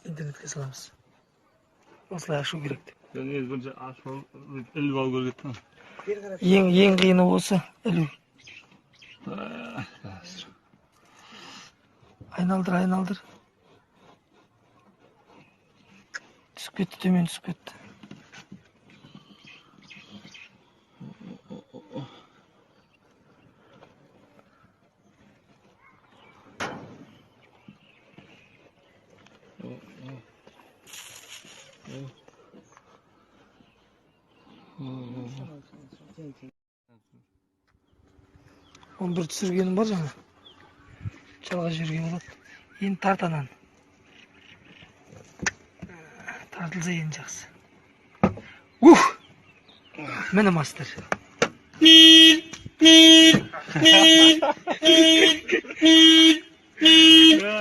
интернетке саламыз. Осылай ашу керек деп. Ben ezberce aşağı 50 bal gol gittim. Ең қиыны осы ілу. Айналдыр. Түсіп кетті, төмен түсіп кетті. Он бір түсіргенім бар жаңа. Жалға жерге болады. Енді тартанан. Тартылса енді жақсы. Міне мастер.